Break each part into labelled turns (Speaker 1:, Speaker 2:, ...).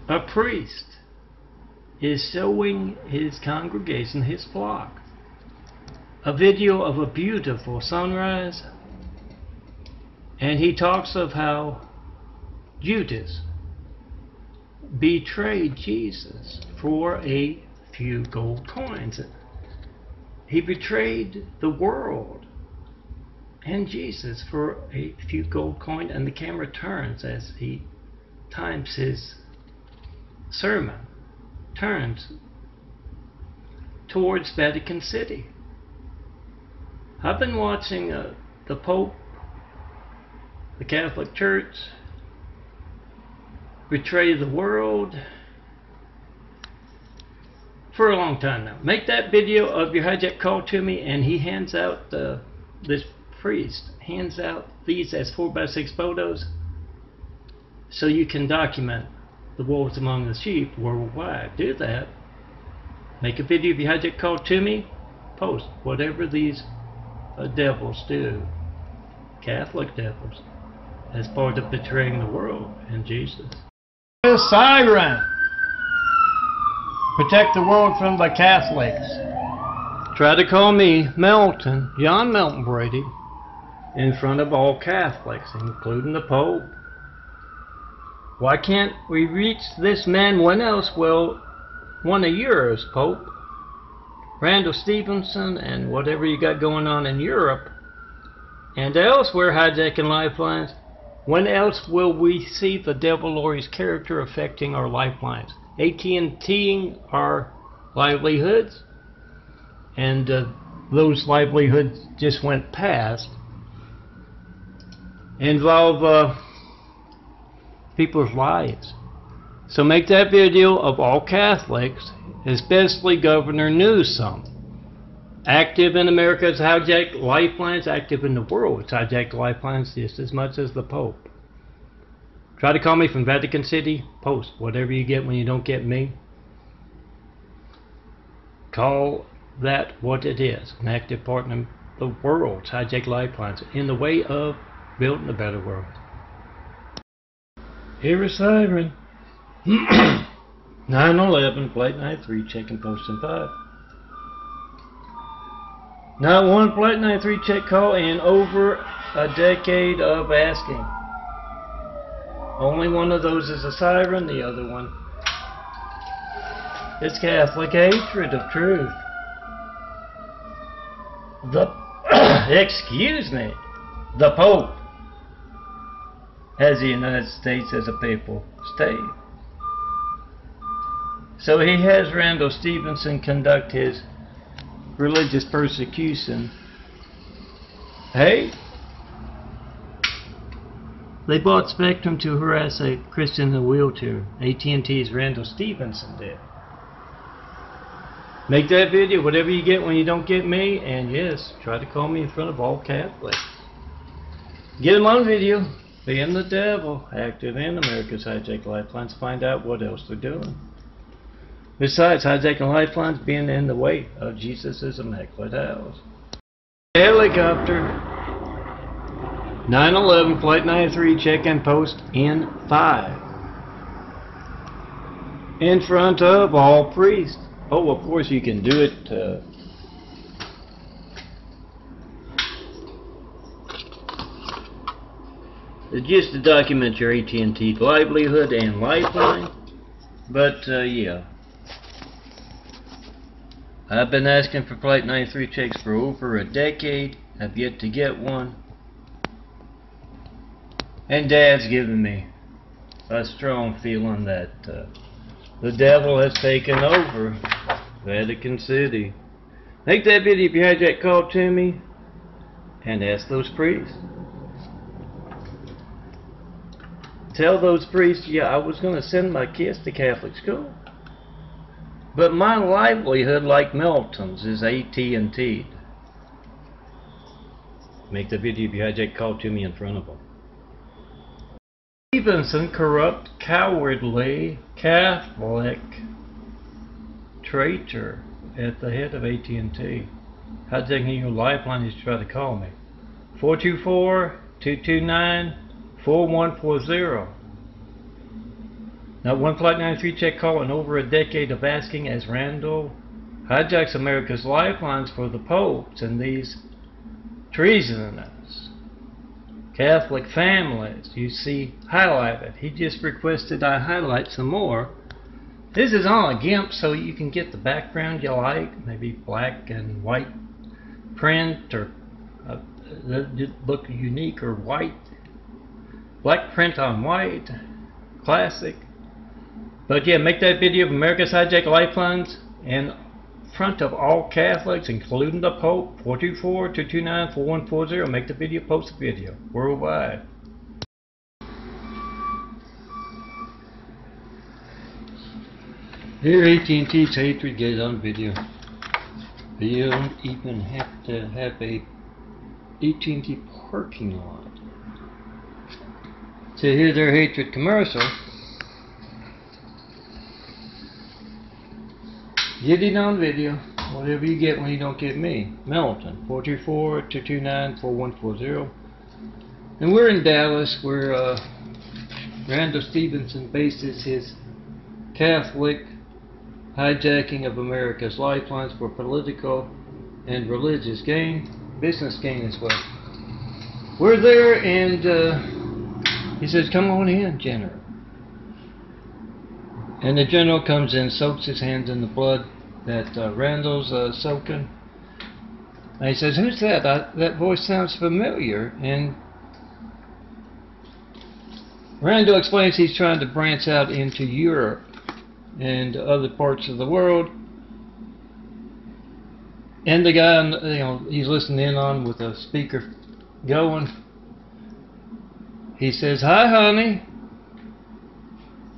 Speaker 1: A priest is showing his congregation, his flock, a video of a beautiful sunrise, and he talks of how Judas betrayed Jesus for a few gold coins. He betrayed the world and Jesus for a few gold coins, and the camera turns as he times his sermon, turns towards Vatican City. I've been watching the Pope, the Catholic Church, betray the world for a long time now. Make that video of your hijack call to me, and he hands out, this priest hands out these as 4x6 photos so you can document the wolves among the sheep worldwide. Do that. Make a video of your hijack call to me. Post whatever these devils do, Catholic devils, as part of betraying the world and Jesus. A siren! Protect the world from the Catholics. Try to call me Melton, John Melton Brady, in front of all Catholics, including the Pope. Why can't we reach this man? When else will one of yours, Pope, Randall Stevenson, and whatever you got going on in Europe and elsewhere, hijacking lifelines, when else will we see the devil or his character affecting our lifelines? AT&T'ing our livelihoods, and those livelihoods just went past, involve people's lives. So make that video of all Catholics, especially Governor Newsom, active in America's hijacked lifelines, active in the world's hijacked lifelines just as much as the Pope. Try to call me from Vatican City. Post whatever you get when you don't get me. Call that what it is, an active part in the world's hijacked lifelines in the way of building a better world. Here is siren. 911, plate 93, checking posting 5. Not one plate 93 check call in over a decade of asking. Only one of those is a siren, the other one is Catholic hatred of truth. Excuse me, the Pope has the United States as a papal state. So he has Randall Stevenson conduct his religious persecution. Hey, they bought Spectrum to harass a Christian in a wheelchair. AT&T's Randall Stevenson did. Make that video, whatever you get when you don't get me, and yes, try to call me in front of all Catholics. Get him on video, being the devil, active in America's hijacked lifelines, find out what else they're doing. Besides hijacking lifelines being in the way of Jesus' immaculate house. Helicopter 911 flight 93 check-in post in 5. In front of all priests. Oh, of course you can do it just to document your AT&T livelihood and lifeline. But yeah, I've been asking for Flight 93 checks for over a decade. I've yet to get one. And Dad's given me a strong feeling that the devil has taken over Vatican City. Make that video if you hijack call to me and ask those priests. Tell those priests, yeah, I was going to send my kids to Catholic school, but my livelihood, like Melton's, is AT&T'd. Make the video if you hijack call to me in front of them. Stevenson, corrupt, cowardly, Catholic traitor at the head of AT&T. Hijacking your lifeline is to try to call me. 424-229-4140. Not one Flight 93 check call in over a decade of asking as Randall hijacks America's lifelines for the popes and these treasonous Catholic families you see highlighted. He just requested I highlight some more. This is on a GIMP so you can get the background you like, maybe black and white print, or look unique, or white, black print on white, classic. But yeah, make that video of America's hijacked lifelines in front of all Catholics, including the Pope. 424-229-4140. Make the video, post the video worldwide. Here AT&T's hatred gets on video. You don't even have to have a AT&T parking lot. So here's their hatred commercial. Get it on video. Whatever you get when you don't get me. Melton. 424-229-4140. And we're in Dallas, where Randall Stevenson bases his Catholic hijacking of America's lifelines for political and religious gain, business gain as well. We're there, and he says, "Come on in, General." And the general comes in, soaks his hands in the blood that Randall's soaking. And he says, "Who's that? That voice sounds familiar." And Randall explains he's trying to branch out into Europe and other parts of the world. And the guy, he's listening in on with a speaker going. He says, "Hi, honey.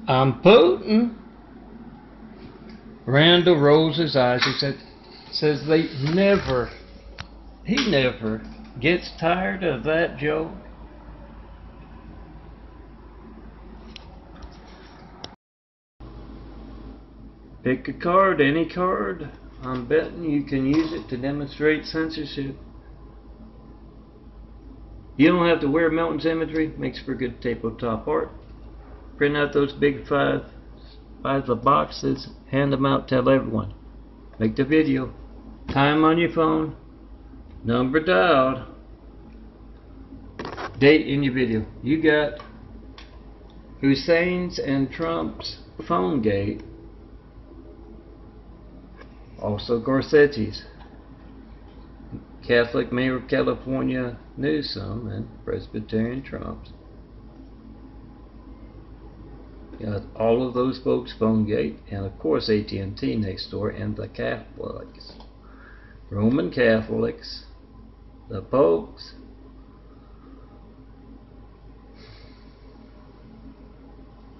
Speaker 1: I'm Putin." Randall rolls his eyes. He says he never gets tired of that joke. Pick a card, any card. I'm betting you can use it to demonstrate censorship. You don't have to wear Melton's imagery. Makes for good tabletop art. Print out those big five by the boxes. Hand them out. Tell everyone. Make the video. Time on your phone. Number dialed. Date in your video. You got Hussein's and Trump's phone gate. Also Garcetti's. Catholic Mayor of California Newsom and Presbyterian Trump's. Got all of those folks' phone gate, and of course AT&T next door, and the Catholics, Roman Catholics, the popes,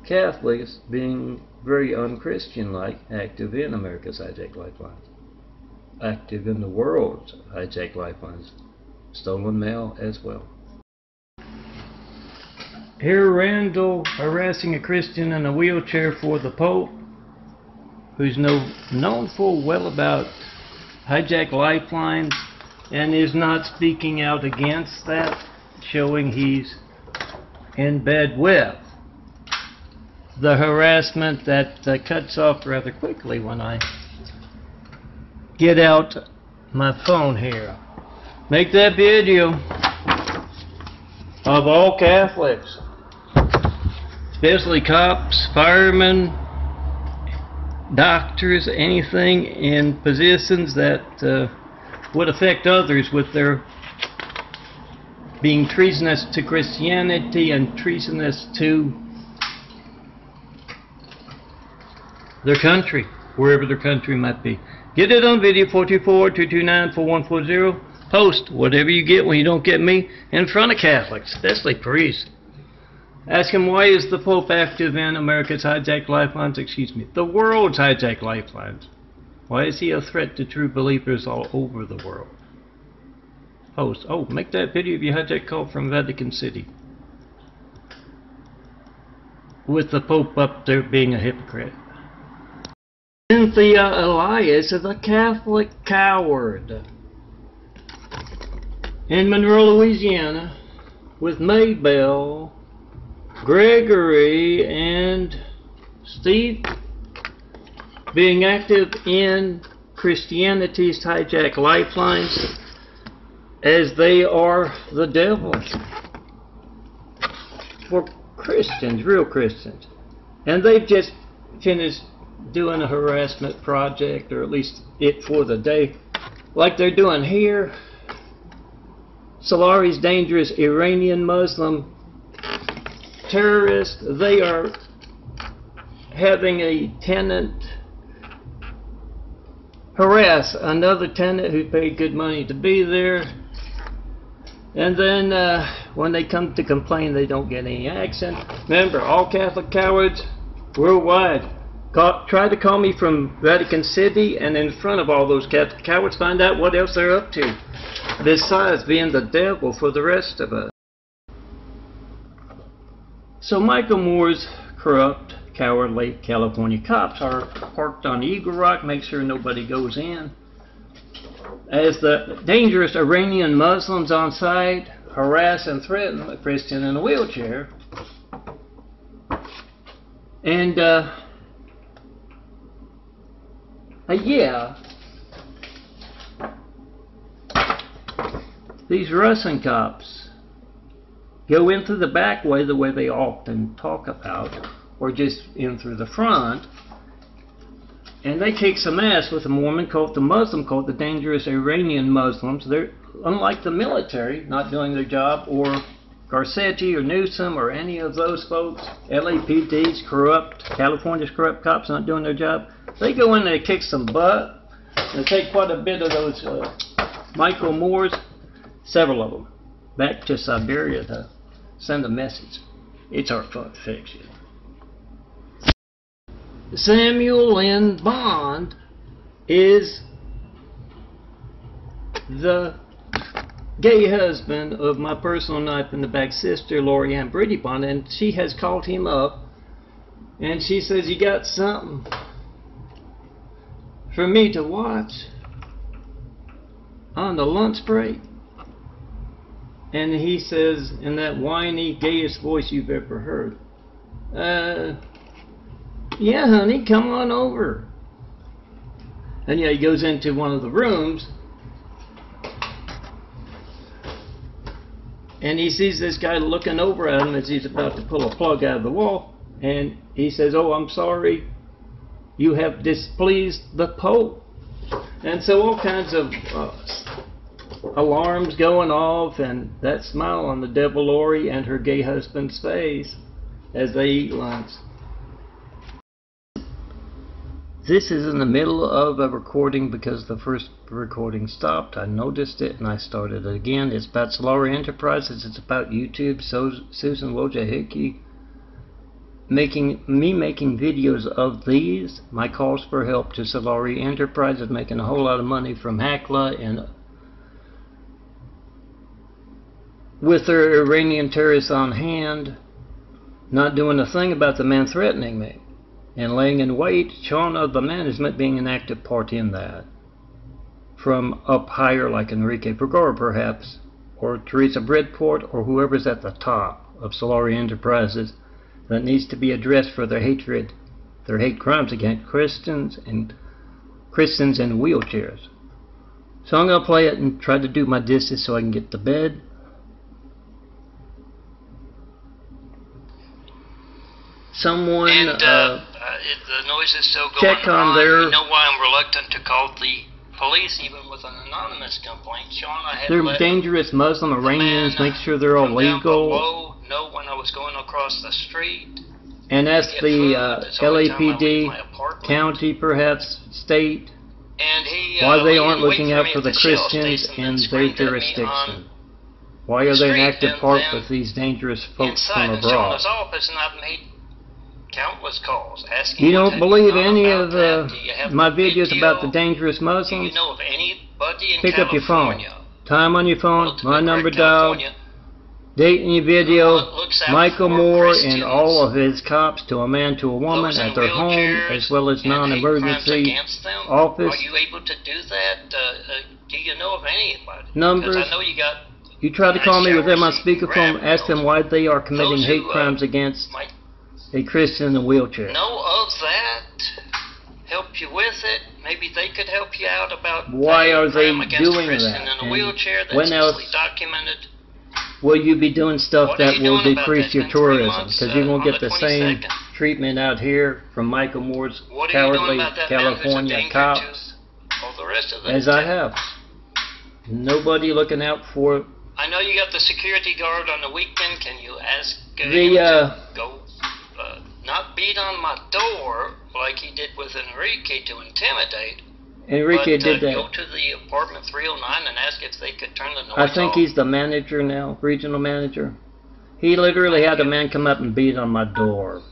Speaker 1: Catholics being very unchristian-like, active in America's hijacked lifelines, active in the world's hijacked lifelines, stolen mail as well. Here Randall harassing a Christian in a wheelchair for the Pope, who's known full well about hijacked lifelines and is not speaking out against that, showing he's in bed with the harassment that cuts off rather quickly when I get out my phone here. Make that video of all Catholics, especially cops, firemen, doctors, anything in positions that would affect others with their being treasonous to Christianity and treasonous to their country, wherever their country might be. Get it on video. 424-229-4140. Post whatever you get when you don't get me in front of Catholics, especially priests. Ask him, why is the Pope active in America's hijacked lifelines, the world's hijacked lifelines? Why is he a threat to true believers all over the world? Post. Oh, make that video of your hijack call from Vatican City, with the Pope up there being a hypocrite. Cynthia Elias is a Catholic coward in Monroe, Louisiana, with Maybelle, Gregory, and Steve, being active in Christianity's hijack lifelines as they are the devil for Christians, real Christians. And they've just finished doing a harassment project, or at least it for the day, like they're doing here. Solari's dangerous Iranian Muslim terrorists, they are having a tenant harass another tenant who paid good money to be there, and then when they come to complain, they don't get any action. Remember, all Catholic cowards worldwide try to call me from Vatican City, and in front of all those Catholic cowards, find out what else they're up to, besides being the devil for the rest of us. So Michael Moore's corrupt, cowardly California cops are parked on Eagle Rock, make sure nobody goes in, as the dangerous Iranian Muslims on site harass and threaten a Christian in a wheelchair. And yeah, these Russian cops go in through the back way, the way they often talk about, or just in through the front, and they kick some ass with the Mormon cult, the Muslim cult, the dangerous Iranian Muslims. They're, unlike the military, not doing their job, or Garcetti or Newsom or any of those folks, LAPD's corrupt, California's corrupt cops not doing their job. They go in there and kick some butt. They take quite a bit of those Michael Moores, several of them, back to Siberia to send a message. It's our fiction. Samuel N. Bond is the gay husband of my personal knife in the back sister, Lori Ann Brady Bond, and she has called him up, and she says, "You got something for me to watch on the lunch break?" And he says, in that whiny, gayest voice you've ever heard, "Yeah, honey, come on over." And yeah, he goes into one of the rooms, and he sees this guy looking over at him as he's about to pull a plug out of the wall, and he says, "Oh, I'm sorry, you have displeased the Pope." And so all kinds of alarms going off, and that smile on the devil Lori and her gay husband's face as they eat lunch. This is in the middle of a recording because the first recording stopped. I noticed it and I started it again. It's about Solari Enterprises. It's about YouTube. So Susan Wojcicki making videos of these. My calls for help to Solari Enterprises, making a whole lot of money from Hakla and with their Iranian terrorists on hand, not doing a thing about the man threatening me, and laying in wait, Shauna, the management, being an active part in that. From up higher, like Enrique Vergara perhaps, or Teresa Bridport, or whoever's at the top of Solari Enterprises, that needs to be addressed for their hatred, their hate crimes against Christians in wheelchairs. So I'm going to play it and try to do my dishes so I can get to bed. Someone
Speaker 2: the noise is still going
Speaker 1: check on their.
Speaker 2: You know why I'm reluctant to call the police, even with an anonymous complaint. Shauna had
Speaker 1: they're
Speaker 2: let
Speaker 1: dangerous Muslim Iranians. Make sure they're all legal.
Speaker 2: Know when I was going across the street.
Speaker 1: And ask the LAPD, county, perhaps state,
Speaker 2: and he,
Speaker 1: why they aren't looking out for the Christians in their jurisdiction. Why are they an active part with these dangerous folks from abroad?
Speaker 2: Office, and I've made countless calls asking.
Speaker 1: You don't believe any of my videos about the dangerous Muslims?
Speaker 2: Do you know of anybody in
Speaker 1: Pick up your phone.
Speaker 2: California?
Speaker 1: Time on your phone, my number dialed, date in your video, Michael Moore and all of his cops, to a man, to a woman, at their home, as well as non-emergency office.
Speaker 2: Are you able to do that? Do you know of anybody?
Speaker 1: Numbers.
Speaker 2: I know you got.
Speaker 1: You try to call me with them on speakerphone, ask them why they are committing hate crimes against a Christian in a wheelchair.
Speaker 2: No help you with it. Maybe they could help you out about
Speaker 1: Why are they
Speaker 2: crime against a
Speaker 1: doing
Speaker 2: person
Speaker 1: that?
Speaker 2: in a wheelchair. That's
Speaker 1: when else
Speaker 2: easily documented.
Speaker 1: will you be doing stuff
Speaker 2: What are
Speaker 1: that
Speaker 2: you
Speaker 1: will
Speaker 2: doing about
Speaker 1: decrease
Speaker 2: that?
Speaker 1: your
Speaker 2: It's been 3
Speaker 1: tourism?
Speaker 2: months,
Speaker 1: Because you won't
Speaker 2: on
Speaker 1: get
Speaker 2: the
Speaker 1: the same
Speaker 2: 22nd.
Speaker 1: treatment out here from Michael Moore's
Speaker 2: What are you doing
Speaker 1: cowardly
Speaker 2: about that man who's a
Speaker 1: California
Speaker 2: danger
Speaker 1: cops,
Speaker 2: to all the rest of the
Speaker 1: as I
Speaker 2: lieutenants?
Speaker 1: have. Nobody looking out for
Speaker 2: I know you got the security guard on the weekend. Can you ask him
Speaker 1: the
Speaker 2: to go not beat on my door like he did with Enrique to intimidate,
Speaker 1: Enrique
Speaker 2: but
Speaker 1: did
Speaker 2: go
Speaker 1: that.
Speaker 2: to the apartment 309 and ask if they could turn the noise
Speaker 1: I think
Speaker 2: off?
Speaker 1: he's the manager now, regional manager. He literally had a man come up and beat on my door.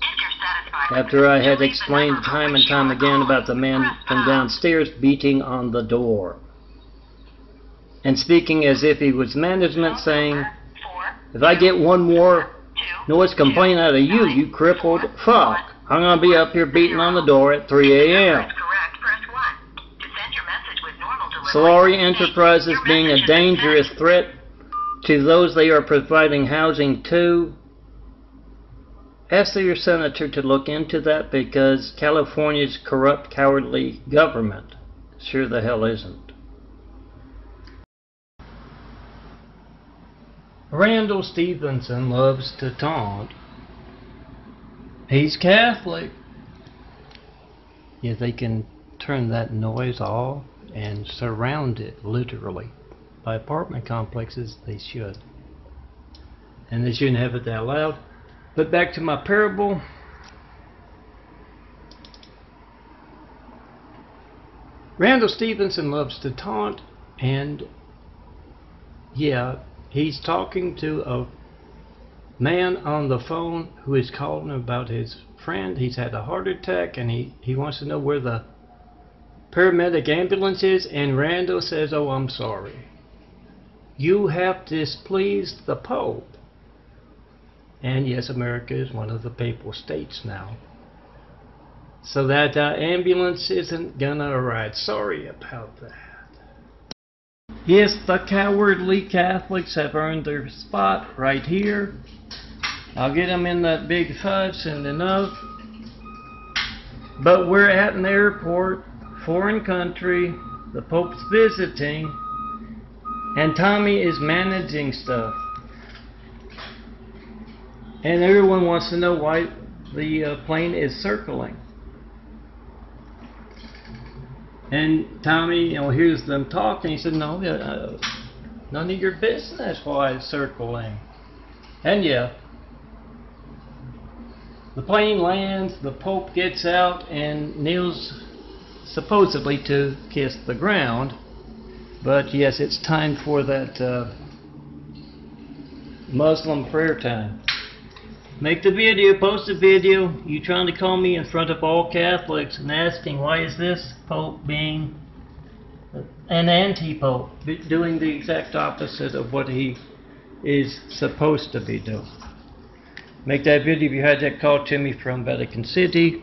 Speaker 1: After I had explained time and time again about the man from downstairs beating on the door. And speaking as if he was management, saying, if I get one more noise complaint out of you, you crippled fuck, I'm going to be up here beating on the door at 3 a.m. Solari Enterprises being a dangerous threat to those they are providing housing to. Ask your senator to look into that, because California's corrupt, cowardly government sure the hell isn't. Randall Stevenson loves to taunt. He's Catholic. Yeah, they can turn that noise off and surround it, literally. By apartment complexes, they should. And they shouldn't have it that loud. But back to my parable. Randall Stevenson loves to taunt, and yeah, he's talking to a man on the phone who is calling about his friend. He's had a heart attack, and he wants to know where the paramedic ambulance is, and Randall says, oh, I'm sorry. You have displeased the Pope. And yes, America is one of the papal states now. So that ambulance isn't gonna arrive. Sorry about that. Yes, the cowardly Catholics have earned their spot right here. I'll get them in that big fudge soon enough. But we're at an airport, foreign country, the Pope's visiting, and Tommy is managing stuff. And everyone wants to know why the plane is circling. And Tommy, hears them talking. He said, no, none of your business why it's circling. And yeah, the plane lands, the Pope gets out and kneels supposedly to kiss the ground. But yes, it's time for that Muslim prayer time. Make the video, post the video. You trying to call me in front of all Catholics and asking why is this Pope being an anti-Pope, doing the exact opposite of what he is supposed to be doing. Make that video if you had that call to me from Vatican City,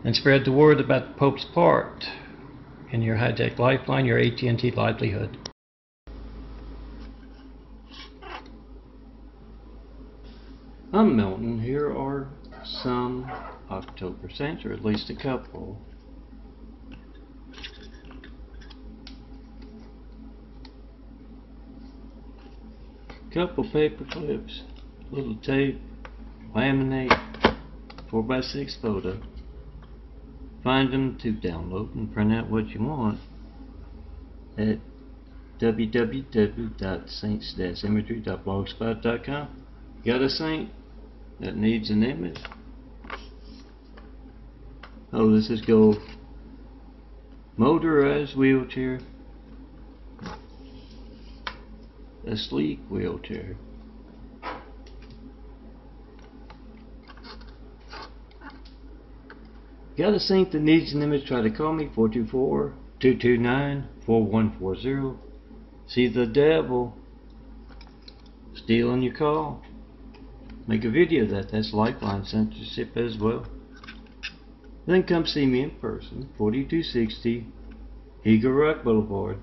Speaker 1: and spread the word about the Pope's part in your hijack lifeline, your AT&T livelihood. I'm Milton. Here are some October Saints, or at least a couple. Couple paper clips, little tape, laminate, 4x6 photo. Find them to download and print out what you want at www.saints-imagery.blogspot.com. Got a saint that needs an image? Oh, this is gold. Motorized wheelchair. A sleek wheelchair. Got a saint that needs an image? Try to call me 424-229-4140. See the devil stealing your call. Make a video of that. That's lifeline censorship as well. Then come see me in person, 4260 Eagle Rock Boulevard,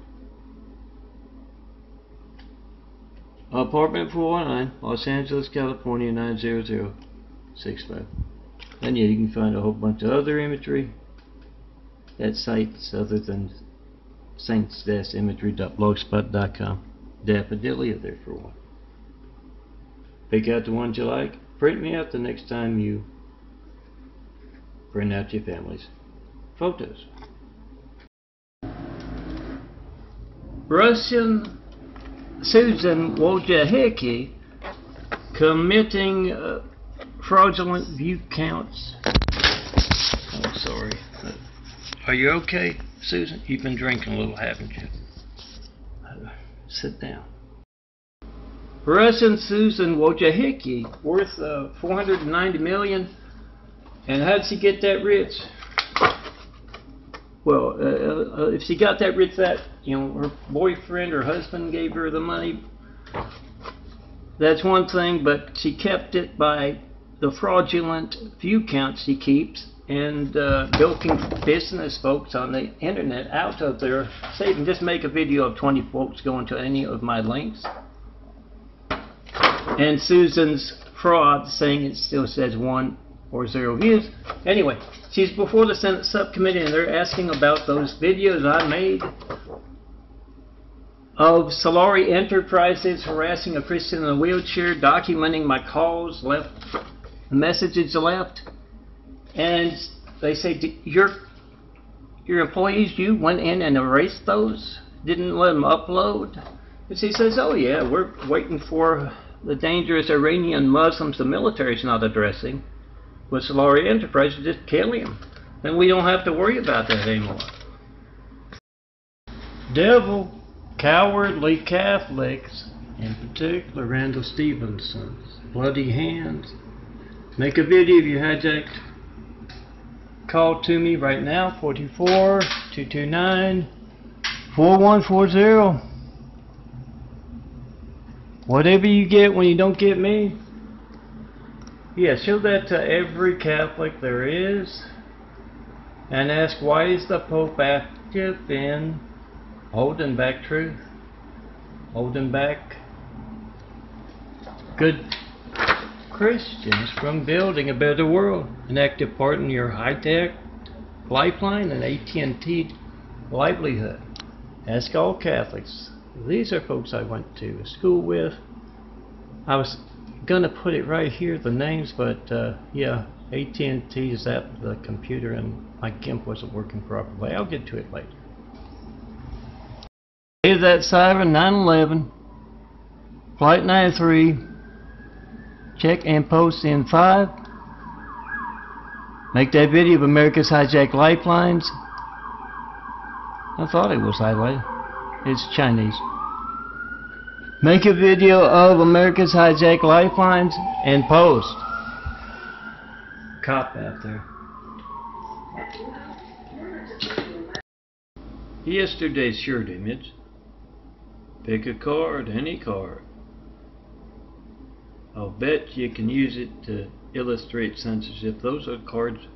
Speaker 1: apartment 419, Los Angeles, California 90065. And yeah, you can find a whole bunch of other imagery at sites other than saints-imagery.blogspot.com. Daffodilly are there for one. Pick out the ones you like. Print me out the next time you print out your family's photos. Russian Susan Wojcicki committing fraudulent view counts. Oh, sorry. Are you okay, Susan? You've been drinking a little, haven't you? Sit down. Russian Susan Wojcicki, worth $490 million. And how'd she get that rich? Well, if she got that rich, her boyfriend or husband gave her the money. That's one thing, but she kept it by the fraudulent view counts she keeps and bilking business folks on the internet out of their savings. Just make a video of 20 folks going to any of my links. And Susan's fraud saying it still says 1 or 0 views. Anyway, she's before the Senate subcommittee and they're asking about those videos I made of Solari Enterprises harassing a Christian in a wheelchair, documenting my calls, left messages left, and they say, your employees, you went in and erased those, didn't let them upload. And she says, oh yeah, we're waiting for the dangerous Iranian Muslims the military's not addressing with Solari Enterprises, just killing them. Then we don't have to worry about that anymore. Devil, cowardly Catholics, in particular Randall Stevenson's bloody hands. Make a video if you hijacked. Call to me right now, 424-229-4140. Whatever you get when you don't get me. Yeah, show that to every Catholic there is. And ask, why is the Pope active in holding back truth? Holding back good Christians from building a better world. An active part in your high-tech lifeline and AT&T livelihood. Ask all Catholics. These are folks I went to school with. I was gonna put it right here, the names, but yeah, AT&T is at the computer and my GIMP wasn't working properly. I'll get to it later. Here's that siren, 911, flight 93, check and post in 5. Make that video of America's hijacked lifelines. I thought it was highlighted. It's Chinese. Make a video of America's hijacked lifelines and post. Cop out there. Yesterday's shirt image. Pick a card, any card. I'll bet you can use it to illustrate censorship. Those are cards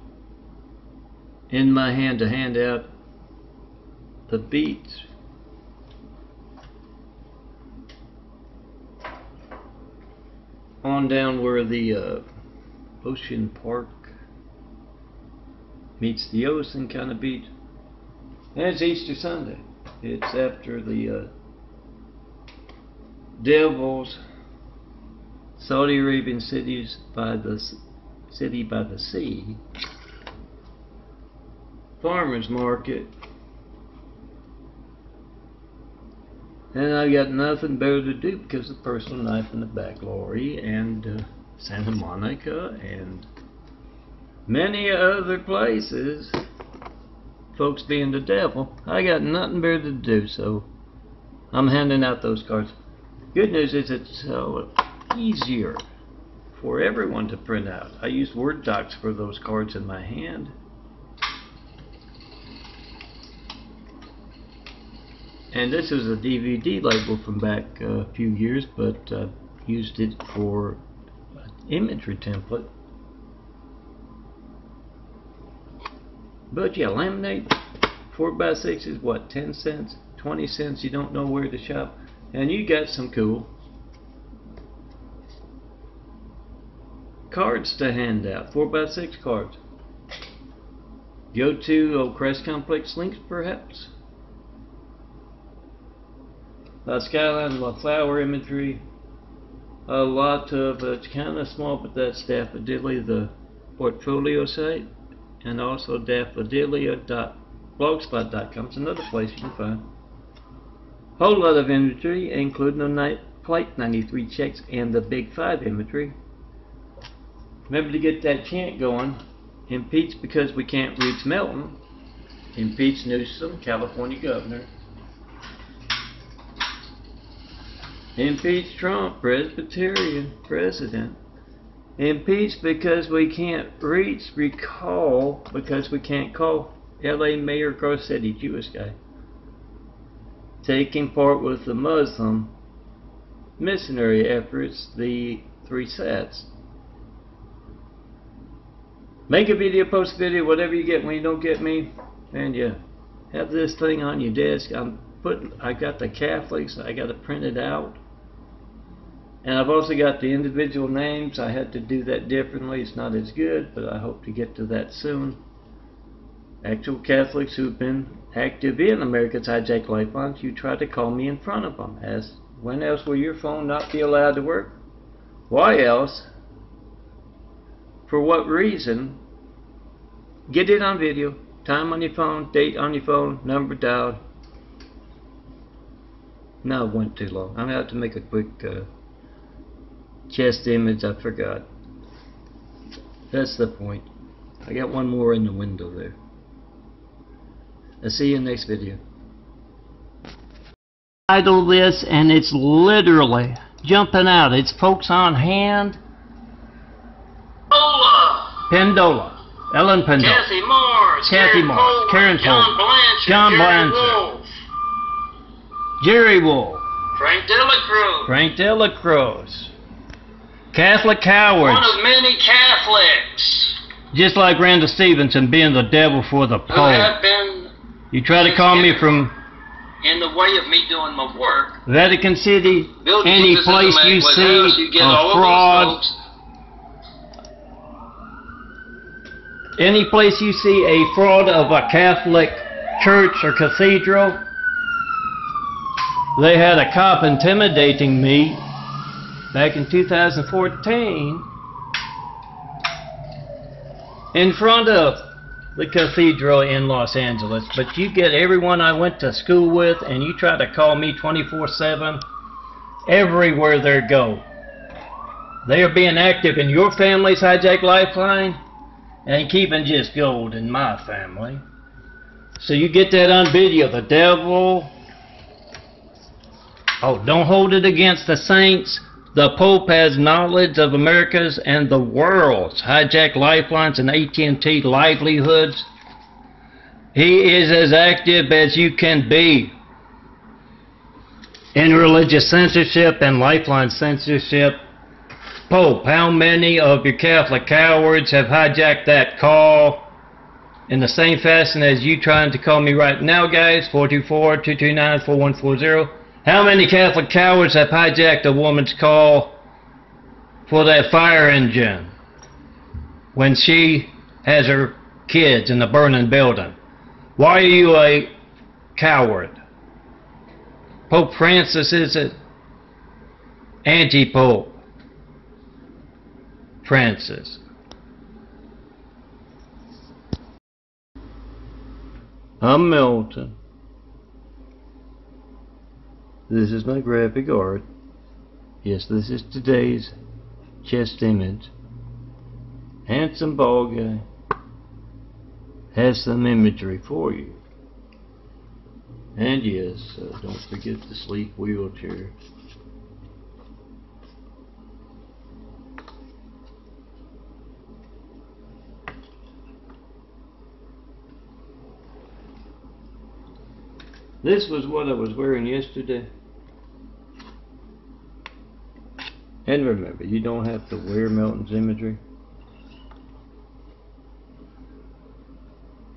Speaker 1: in my hand to hand out the beats. On down where the Ocean Park meets the ocean kind of beach. And it's Easter Sunday. It's after the Devils, Saudi Arabian cities by the city by the sea, farmers market, and I got nothing better to do because of the personal knife in the back lorry and Santa Monica and many other places, folks being the devil. I got nothing better to do, so I'm handing out those cards. Good news is it's easier for everyone to print out. I used Word docs for those cards in my hand. And this is a DVD label from back a few years, but used it for an imagery template. But yeah, laminate 4x6 is what, 10 cents, 20 cents, you don't know where to shop. And you got some cool cards to hand out, 4x6 cards. Go to Crest Complex links, perhaps. Skyline, flower imagery. A lot of it's kind of small, but that's Daffodilly, the portfolio site, and also daffodilia.blogspot.com. It's another place you can find a whole lot of imagery, including the Flight 93 checks and the Big 5 imagery. Remember to get that chant going. Impeach because we can't reach Melton. Impeach Newsom, California governor. Impeach Trump, Presbyterian president. Impeach because we can't reach, recall because we can't call LA Mayor Garcetti, Jewish guy, taking part with the Muslim missionary efforts, the 3 sets. Make a video, post a video, whatever you get when you don't get me, and yeah, have this thing on your desk. I got the Catholics, I got it printed out, and I've also got the individual names. I had to do that differently. It's not as good, but I hope to get to that soon. Actual Catholics who've been active in America's Hijacked Lifelines, you try to call me in front of them. As when else will your phone not be allowed to work? Why else? For what reason? Get it on video. Time on your phone, date on your phone, number dialed. No, it went too long. I'm going to have to make a quick chest image. I forgot. That's the point. I got one more in the window there. I'll see you in the next video. Title this, and it's literally jumping out. It's folks on hand. Pendola, Ellen Pendola,
Speaker 2: Kathy Morris,
Speaker 1: Kathy Morris, Karen
Speaker 2: John
Speaker 1: Poland,
Speaker 2: Blanchard,
Speaker 1: John
Speaker 2: Jerry
Speaker 1: Blanchard,
Speaker 2: Wolf,
Speaker 1: Jerry Wolf,
Speaker 2: Frank Delacruz,
Speaker 1: Frank Delacruz, Catholic cowards,
Speaker 2: one of many Catholics
Speaker 1: just like Randall Stevenson being the devil for the
Speaker 2: who have
Speaker 1: Pope.
Speaker 2: been
Speaker 1: You try to call me from
Speaker 2: in the way of me doing my work.
Speaker 1: Vatican City,
Speaker 2: Bill
Speaker 1: any
Speaker 2: Jesus
Speaker 1: place
Speaker 2: in the
Speaker 1: you
Speaker 2: Magwood
Speaker 1: see
Speaker 2: House, you get
Speaker 1: a
Speaker 2: all
Speaker 1: fraud,
Speaker 2: of those folks.
Speaker 1: any place you see a fraud of a Catholic church or cathedral. They had a cop intimidating me back in 2014 in front of the cathedral in Los Angeles. But you get everyone I went to school with, and you try to call me 24/7 everywhere they go. They are being active in your family's hijacked lifeline and keeping just gold in my family. So you get that on video. The devil. Oh, don't hold it against the saints. The Pope has knowledge of America's and the world's hijacked lifelines and AT&T livelihoods. He is as active as you can be in religious censorship and lifeline censorship. Pope, how many of your Catholic cowards have hijacked that call in the same fashion as you trying to call me right now, guys? 424-229-4140. How many Catholic cowards have hijacked a woman's call for that fire engine when she has her kids in the burning building? Why are you a coward? Pope Francis is it? Anti-Pope Francis. I'm Milton. This is my graphic art. Yes, this is today's chest image. Handsome bald guy. Has some imagery for you. And yes, don't forget the sleek wheelchair. This was what I was wearing yesterday. And remember, you don't have to wear Milton's imagery.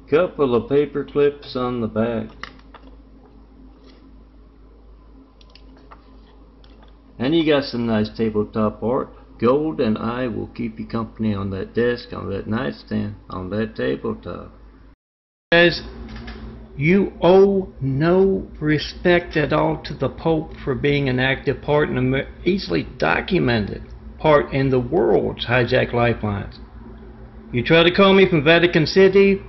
Speaker 1: Couple of paper clips on the back. And you got some nice tabletop art. Gold and I will keep you company on that desk, on that nightstand, on that tabletop. Guys, you owe no respect at all to the Pope for being an active part and an easily documented part in the world's hijacked lifelines. You try to call me from Vatican City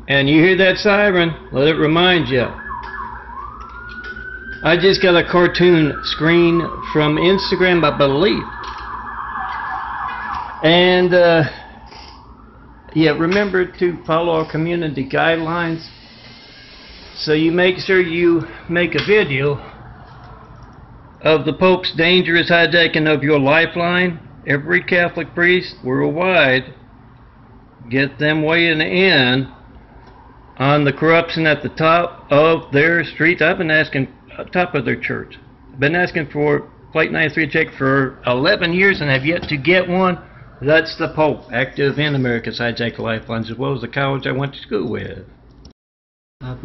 Speaker 1: and you hear that siren, let it remind you. I just got a cartoon screen from Instagram, I believe. And yeah, remember to follow our community guidelines. So you make sure you make a video of the Pope's dangerous hijacking of your lifeline. Every Catholic priest worldwide, get them weighing in on the corruption at the top of their streets. I've been asking, top of their church. I've been asking for Plate 93 check for 11 years and have yet to get one. That's the Pope, active in America's hijacked lifelines, as well as the college I went to school with. I've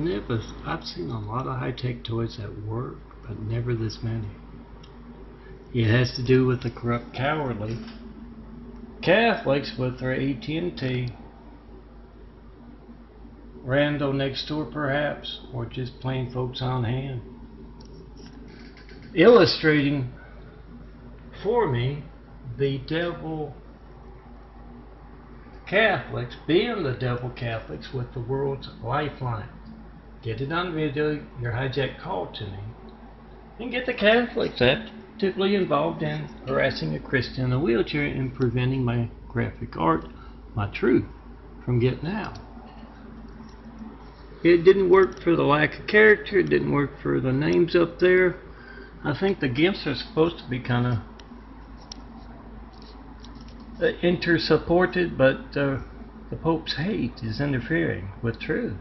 Speaker 1: seen a lot of high-tech toys at work, but never this many. It has to do with the corrupt, cowardly Catholics with their AT&T, Randall next door perhaps, or just plain folks on hand. Illustrating for me the devil Catholics being the devil Catholics with the world's lifeline. Get it on video, your hijack call to me, and get the Catholics actively involved in harassing a Christian in a wheelchair and preventing my graphic art, my truth, from getting out. It didn't work for the lack of character, it didn't work for the names up there. I think the GIMPs are supposed to be kind of inter-supported, but the Pope's hate is interfering with truth.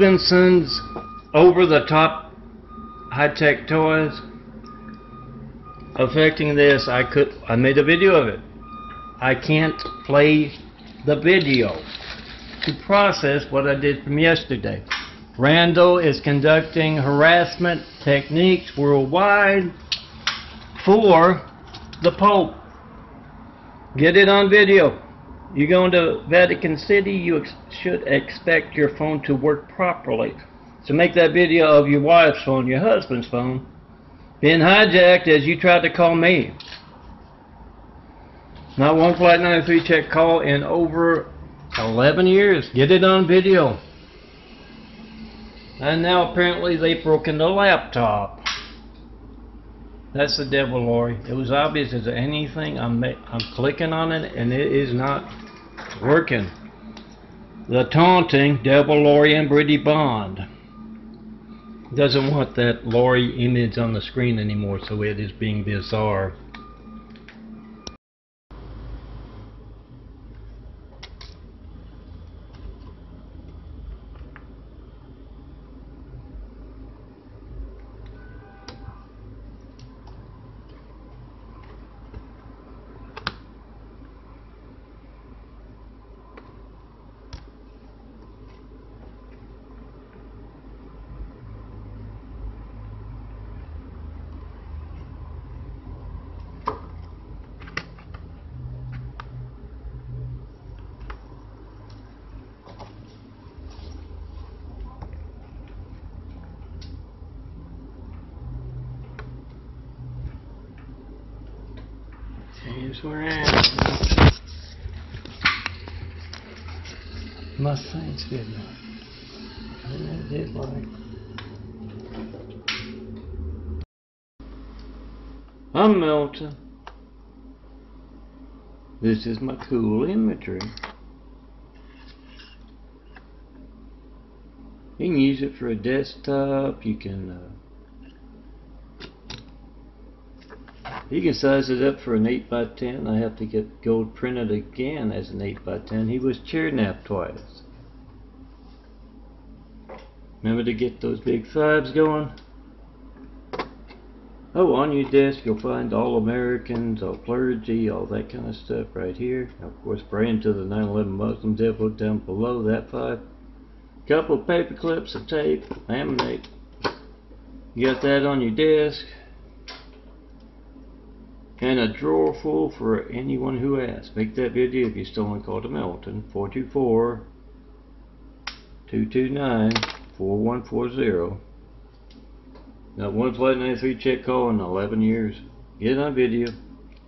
Speaker 1: Stevenson's over-the-top high-tech toys affecting this. I made a video of it. I can't play the video to process what I did from yesterday. Randall is conducting harassment techniques worldwide for the Pope. Get it on video. You go into Vatican City, you should expect your phone to work properly. So make that video of your wife's phone, your husband's phone, being hijacked as you tried to call me. Not one Flight 93 check call in over 11 years. Get it on video. And now apparently they've broken the laptop. That's the devil, Lori. It was obvious as anything. I'm clicking on it and it is not working. The taunting devil, Lori, and Brittany Bond doesn't want that Lori image on the screen anymore, so it is being bizarre. Here's where I am. My science video. And I did like. I'm Milton. This is my cool imagery. You can use it for a desktop. You can size it up for an 8x10. I have to get gold printed again as an 8x10. He was chair napped twice. Remember to get those big fives going? Oh, on your desk you'll find All Americans, all clergy, all that kind of stuff right here. Of course, praying to the 9/11 Muslim devil down below that 5. Couple of paper clips of tape, laminate. You got that on your desk. And a drawer full for anyone who asks. Make that video if you still want to call to Milton. 424-229-4140. Not one Flight 93 check call in 11 years. Get it on video.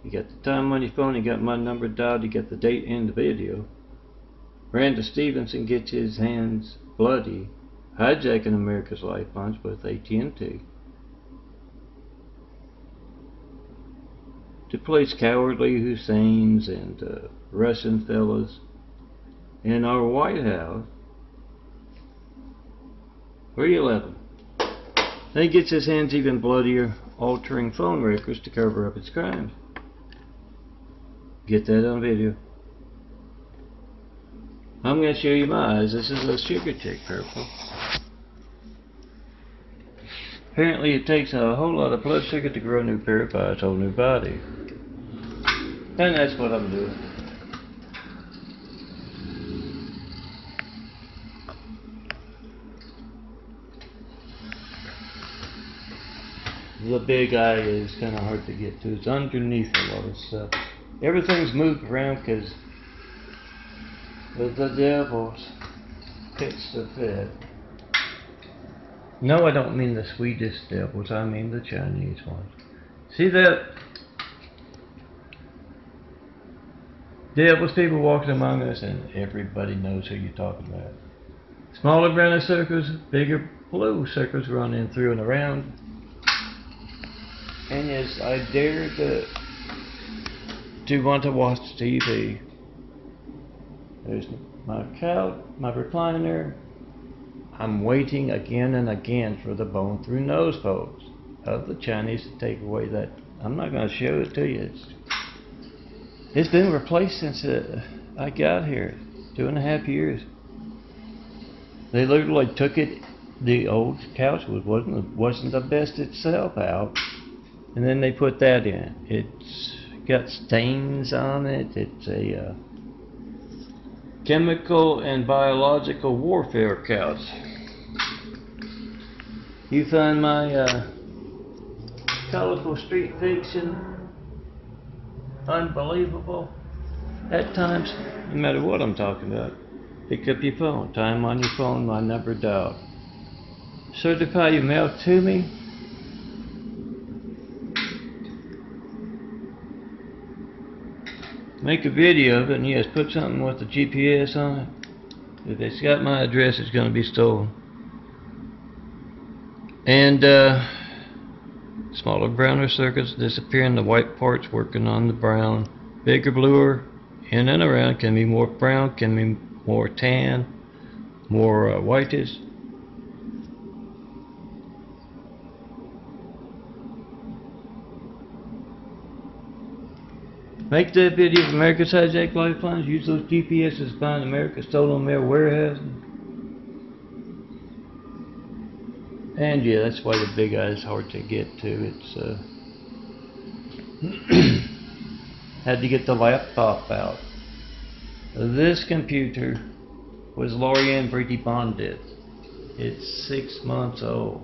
Speaker 1: You got the time on your phone. You got my number dialed. You got the date in the video. Randall Stevenson gets his hands bloody hijacking America's lifelines with AT&T. To place cowardly Husseins and Russian fellas in our White House. Where you left him? Then he gets his hands even bloodier, altering phone records to cover up his crimes. Get that on video. I'm going to show you my eyes. This is a sugar chick purple. Apparently it takes a whole lot of blood sugar to grow a new pair of eyes, a whole new body. And that's what I'm doing. The big eye is kind of hard to get to. It's underneath a lot of stuff. Everything's moved around because the devil's pitched the fit. No, I don't mean the Swedish devils. I mean the Chinese ones. See that? Devils, people walking among us, and everybody knows who you're talking about. Smaller brown circles, bigger blue circles running through and around. And yes, I dare to want to watch TV. There's my couch, my recliner. I'm waiting again and again for the bone through nose pose of the Chinese to take away that. I'm not going to show it to you. It's been replaced since I got here, 2.5 years. They literally took it. The old couch wasn't the best itself out, and then they put that in. It's got stains on it. It's a chemical and biological warfare couch. You find my colorful street fiction unbelievable at times? No matter what I'm talking about, pick up your phone, time on your phone, my number dialed. Certify your mail to me. Make a video of it, and yes, put something with the GPS on it. If it's got my address, it's going to be stolen. And smaller, browner circuits disappearing, the white parts working on the brown. Bigger, bluer, in and around, can be more brown, can be more tan, more whitish. Make that video of America's hijacked lifelines. Use those GPSs to find America's stolen mail warehouse. And yeah, that's why the big eye is hard to get to. It's had to get the laptop out. This computer was Laurie Ann Brady bonded. It's 6 months old.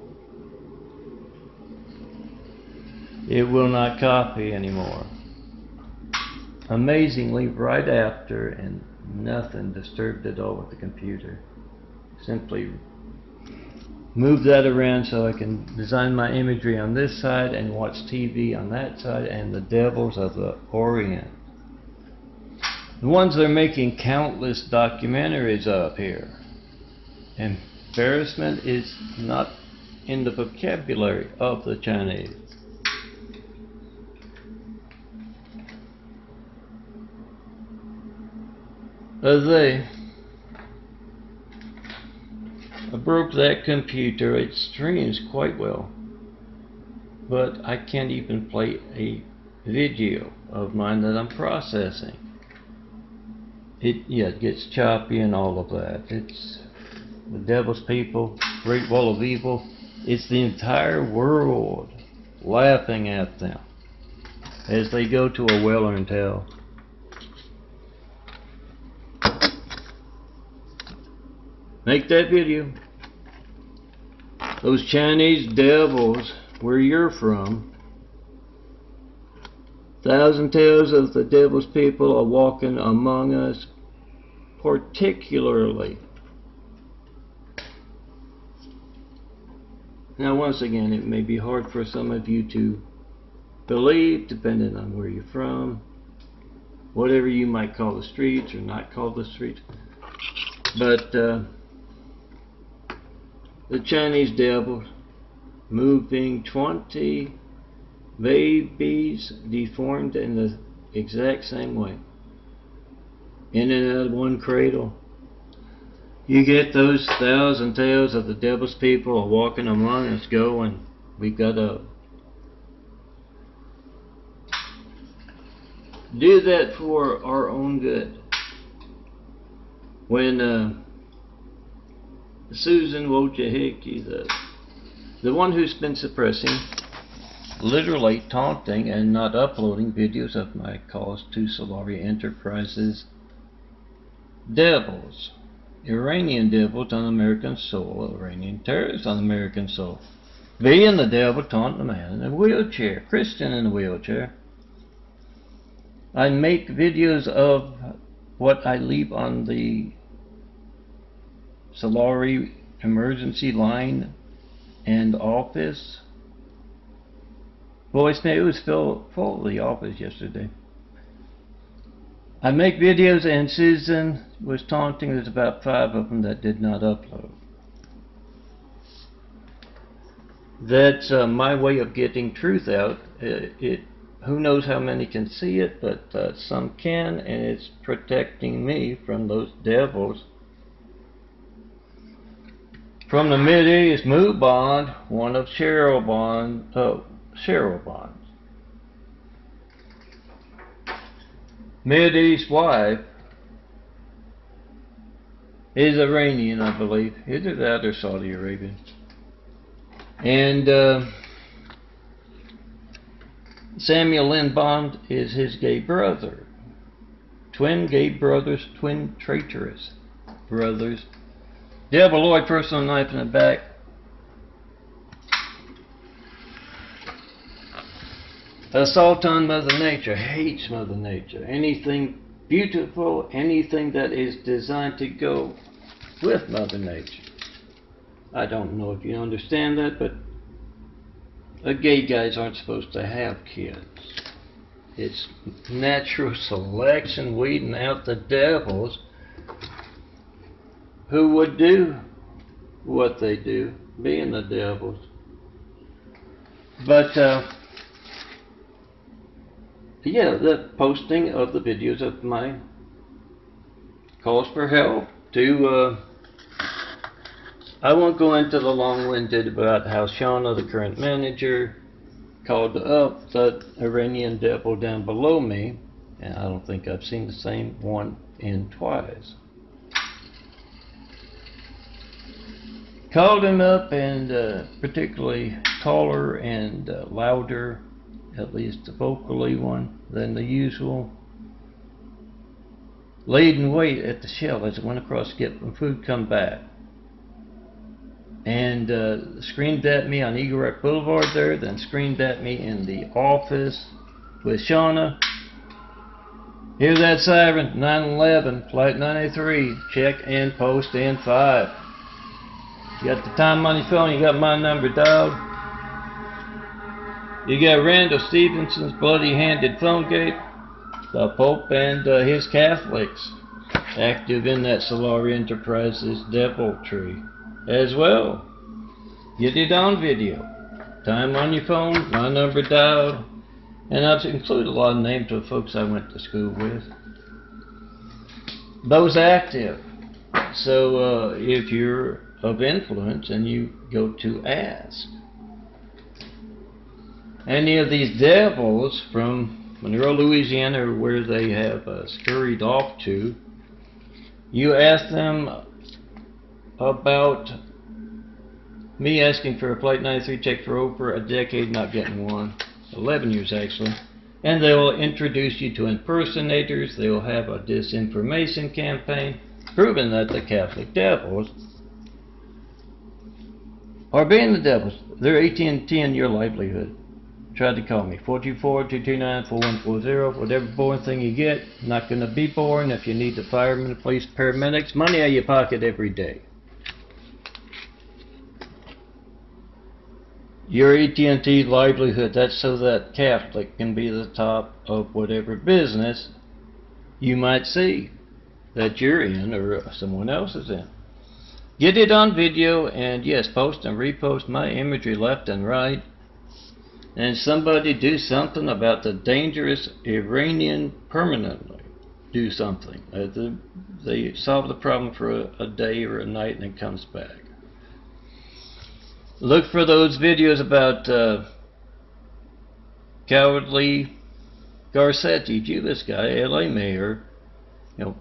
Speaker 1: It will not copy anymore. Amazingly, right after, and nothing disturbed at all with the computer. Simply move that around so I can design my imagery on this side and watch TV on that side, and the devils of the Orient. The ones that are making countless documentaries of here. Embarrassment is not in the vocabulary of the Chinese. I broke that computer. It streams quite well, but I can't even play a video of mine that I'm processing. It gets choppy and all of that. It's the devil's people, great wall of evil. It's the entire world laughing at them as they go to a well-earned hell. Make that video. Those Chinese devils, where you're from, 1,000 tales of the devil's people are walking among us, particularly. Now, once again, it may be hard for some of you to believe, depending on where you're from, whatever you might call the streets or not call the streets. But the Chinese devil moving 20 babies deformed in the exact same way, in and out of one cradle. You get those 1,000 tales of the devil's people are walking among us going, we've got to do that for our own good. When Susan Wojcicki, the one who's been suppressing, literally taunting and not uploading videos of my calls to Solari Enterprises devils, Iranian devils on American soil, Iranian terrorists on American soil, being the devil taunting a man in a wheelchair, Christian in a wheelchair. I make videos of what I leave on the Solari emergency line and office voicemail. It was full of the office yesterday. I make videos, and Susan was taunting. There's about 5 of them that did not upload. That's my way of getting truth out. Who knows how many can see it, but some can, and it's protecting me from those devils. From the Mideast, Moo Bond, one of Cheryl Bond's. Mideast wife is Iranian, I believe. Either that or Saudi Arabian. And Samuel Lynn Bond is his gay brother. Twin gay brothers, twin traitorous brothers. Devil Lloyd, personal knife in the back. Assault on Mother Nature, hates Mother Nature. Anything beautiful, anything that is designed to go with Mother Nature. I don't know if you understand that, but gay guys aren't supposed to have kids. It's natural selection, weeding out the devils who would do what they do, being the devils. But yeah, the posting of the videos of my calls for help to I won't go into the long-winded about how Shauna, the current manager, called up the Iranian devil down below me, and I don't think I've seen the same one in twice. Called him up, and particularly taller and louder, at least the vocally one, than the usual. Laid in wait at the shell as it went across to get some food, come back. And screamed at me on Eagle Rock Boulevard there, then screamed at me in the office with Shauna. Hear that siren, 911, flight 983, check in, post in 5. You got the time on your phone, you got my number dialed. You got Randall Stevenson's bloody-handed phone gate, the Pope and his Catholics active in that Solari Enterprises deviltry as well. Get it on video. Time on your phone, my number dialed, and I've included a lot of names of folks I went to school with. Those active. So if you're of influence and you go to ask any of these devils from Monroe, Louisiana, or where they have scurried off to, you ask them about me asking for a Flight 93 check for over a decade, not getting one. 11 years actually. And they will introduce you to impersonators. They will have a disinformation campaign proving that the Catholic devils are being the devils. They're AT&T in your livelihood. Try to call me. 424-229-4140. Whatever boring thing you get, not going to be boring. If you need the firemen, police, paramedics, money out of your pocket every day. Your AT&T livelihood, that's so that Catholic can be the top of whatever business you might see that you're in or someone else is in. Get it on video, and yes, post and repost my imagery left and right. And somebody do something about the dangerous Iranian permanently. Do something. They solve the problem for a day or a night and it comes back. Look for those videos about cowardly Garcetti, Judas guy, LA mayor. You know,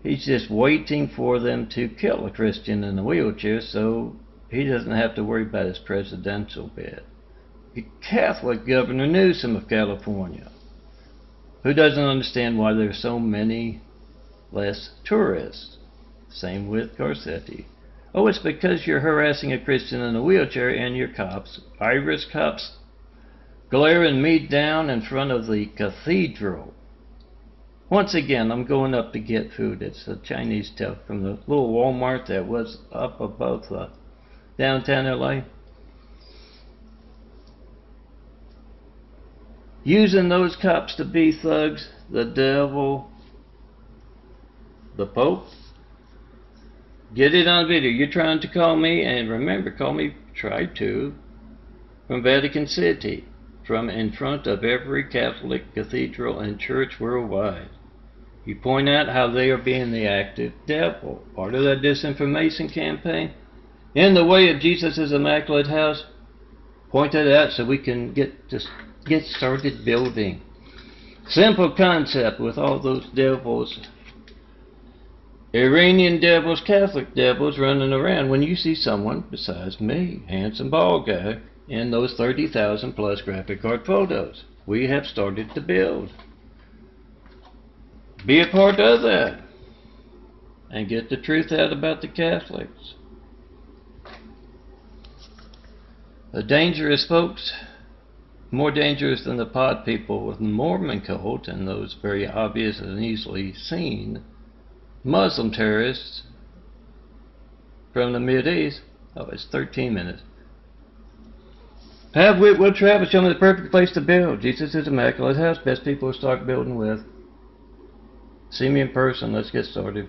Speaker 1: he's just waiting for them to kill a Christian in a wheelchair so he doesn't have to worry about his presidential bid. The Catholic Governor Newsom of California, who doesn't understand why there's so many less tourists. Same with Garcetti. Oh, it's because you're harassing a Christian in a wheelchair and your cops, Irish cops, glaring me down in front of the cathedral. Once again, I'm going up to get food. It's a Chinese stuff from the little Walmart that was up above the downtown LA. Using those cops to be thugs, the devil, the Pope. Get it on video. You're trying to call me, and remember, call me, try to, from Vatican City, from in front of every Catholic cathedral and church worldwide. You point out how they are being the active devil, part of that disinformation campaign. In the way of Jesus' Immaculate House, point it out so we can get started building. Simple concept with all those devils Iranian devils, Catholic devils running around when you see someone besides me, handsome bald guy, in those 30,000 plus graphic card photos. We have started to build. Be a part of that and get the truth out about the Catholics. The dangerous folks, more dangerous than the pod people with the Mormon cult and those very obvious and easily seen Muslim terrorists from the Mideast. Oh, it's 13 minutes. Have Whitwood Travis show me the perfect place to build. Jesus is immaculate house. Best people to start building with. See me in person. Let's get started.